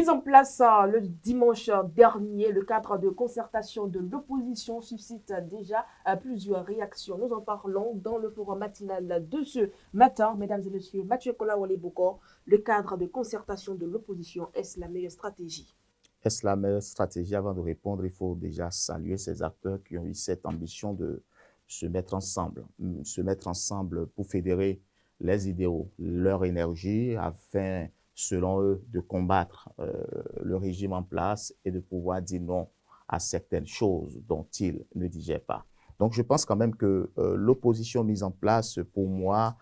Mis en place le dimanche dernier, le cadre de concertation de l'opposition suscite déjà plusieurs réactions. Nous en parlons dans le forum matinal de ce matin. Mesdames et messieurs, Mathieu Kolawole-Bokor, le cadre de concertation de l'opposition, est-ce la meilleure stratégie? Est-ce la meilleure stratégie? Avant de répondre, il faut déjà saluer ces acteurs qui ont eu cette ambition de se mettre ensemble pour fédérer les idéaux, leur énergie, afin, selon eux, de combattre le régime en place et de pouvoir dire non à certaines choses dont ils ne digèrent pas. Donc, je pense quand même que l'opposition mise en place, pour moi,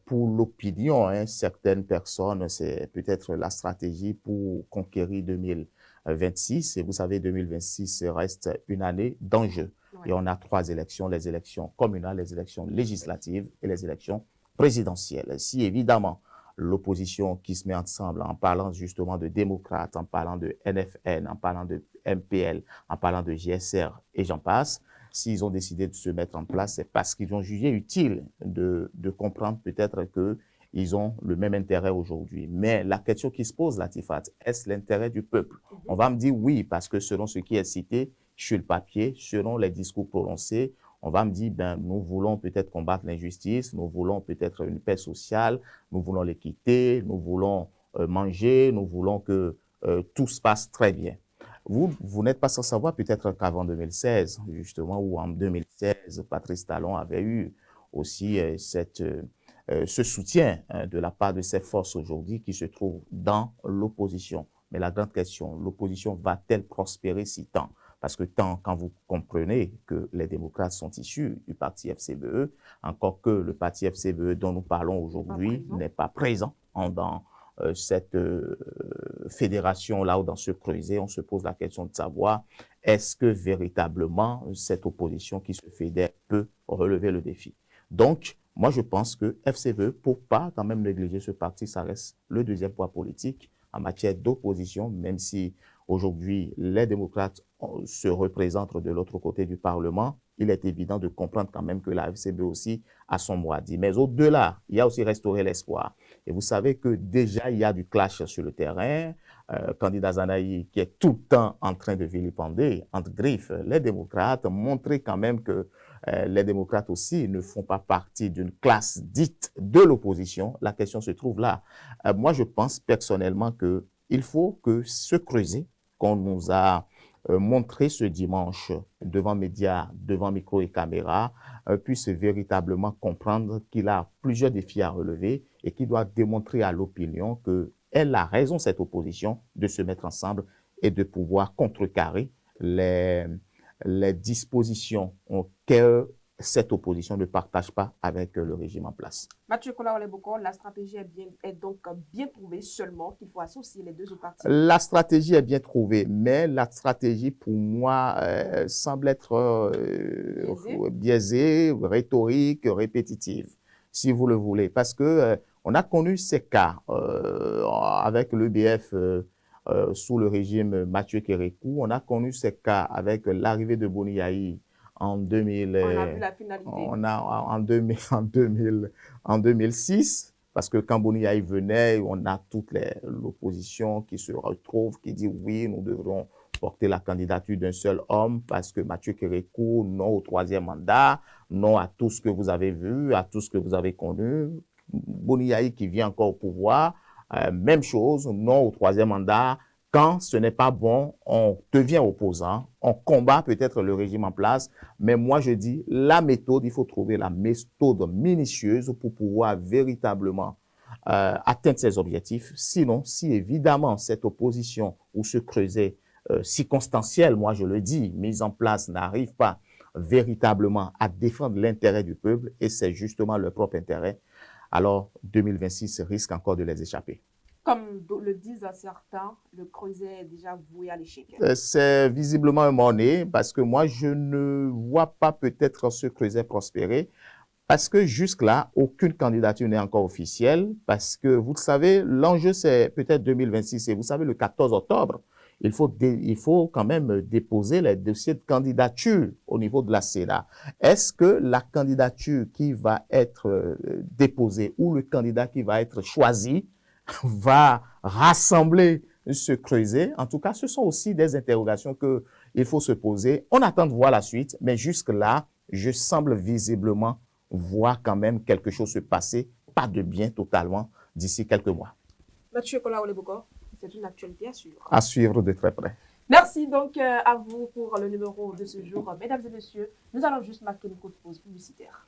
pour l'opinion, certaines personnes, c'est peut-être la stratégie pour conquérir 2026. Et vous savez, 2026 reste une année d'enjeu. Et on a 3 élections, les élections communales, les élections législatives et les élections présidentielles. Si évidemment, l'opposition qui se met ensemble en parlant justement de démocrates, en parlant de NFN, en parlant de MPL, en parlant de GSR et j'en passe, s'ils ont décidé de se mettre en place, c'est parce qu'ils ont jugé utile de comprendre peut-être qu'ils ont le même intérêt aujourd'hui. Mais la question qui se pose, Latifat, est-ce l'intérêt du peuple? On va me dire oui, parce que selon ce qui est cité sur le papier, selon les discours prononcés, on va me dire, nous voulons peut-être combattre l'injustice, nous voulons peut-être une paix sociale, nous voulons l'équité, nous voulons manger, nous voulons que tout se passe très bien. Vous n'êtes pas sans savoir peut-être qu'avant 2016, justement, ou en 2016, Patrice Talon avait eu aussi ce soutien de la part de ces forces aujourd'hui qui se trouvent dans l'opposition. Mais la grande question, l'opposition va-t-elle prospérer si tant? Parce que quand vous comprenez que les démocrates sont issus du parti FCBE, encore que le parti FCBE dont nous parlons aujourd'hui n'est pas présent dans cette fédération-là ou dans ce creuset, on se pose la question de savoir est-ce que véritablement cette opposition qui se fédère peut relever le défi. Donc, moi je pense que FCBE, pour pas quand même négliger ce parti, ça reste le deuxième poids politique en matière d'opposition, même si aujourd'hui les démocrates se représentent de l'autre côté du Parlement, il est évident de comprendre quand même que la FCBE aussi a son mot à dire. Mais au-delà, il y a aussi restaurer l'espoir. Et vous savez que déjà, il y a du clash sur le terrain. Candidat Zanaï, qui est tout le temps en train de vilipender, entre griffes, les démocrates, montrer quand même que les démocrates aussi ne font pas partie d'une classe dite de l'opposition. La question se trouve là. Moi, je pense personnellement qu'il faut que ce creuset qu'on nous a montré ce dimanche devant médias, devant micro et caméra, puisse véritablement comprendre qu'il a plusieurs défis à relever et qu'il doit démontrer à l'opinion qu'elle a raison, cette opposition, de se mettre ensemble et de pouvoir contrecarrer les dispositions que cette opposition ne partage pas avec le régime en place. Mathieu Kolawole-Bokor, la stratégie est donc bien trouvée, seulement qu'il faut associer les deux parties. La stratégie est bien trouvée, mais la stratégie pour moi semble être biaisée, rhétorique, répétitive, si vous le voulez, parce que on a connu ces cas avec l'EBF sous le régime Mathieu Kérékou, on a connu ces cas avec l'arrivée de Boni Yahi en 2000, on a vu la finalité. En 2006, parce que quand Boni Yahi venait, on a toute l'opposition qui se retrouve, qui dit oui, nous devrons porter la candidature d'un seul homme parce que Mathieu Kérékou, non au 3e mandat, non à tout ce que vous avez vu, à tout ce que vous avez connu. Boni Yahi qui vient encore au pouvoir, même chose, non au 3e mandat. Quand ce n'est pas bon, on devient opposant, on combat peut-être le régime en place, mais moi je dis la méthode, il faut trouver la méthode minutieuse pour pouvoir véritablement atteindre ses objectifs. Sinon, si évidemment cette opposition ou ce creuset circonstanciel, moi je le dis, mise en place n'arrive pas véritablement à défendre l'intérêt du peuple, et c'est justement leur propre intérêt, alors 2026 risque encore de les échapper. Comme le disent certains, le creuset est déjà voué à l'échec. C'est visiblement un monnaie, parce que moi, je ne vois pas peut-être ce creuset prospérer, parce que jusque-là, aucune candidature n'est encore officielle, parce que, vous le savez, l'enjeu, c'est peut-être 2026, et vous savez, le 14 octobre, il faut quand même déposer les dossiers de candidature au niveau de la Sénat. Est-ce que la candidature qui va être déposée ou le candidat qui va être choisi va rassembler se creuser. En tout cas, ce sont aussi des interrogations qu'il faut se poser. On attend de voir la suite, mais jusque-là, je semble visiblement voir quand même quelque chose se passer, pas de bien totalement, d'ici quelques mois. Mathieu Kolaoleboko, c'est une actualité à suivre. À suivre de très près. Merci donc à vous pour le numéro de ce jour. Mesdames et messieurs, nous allons juste marquer une courte pause publicitaire.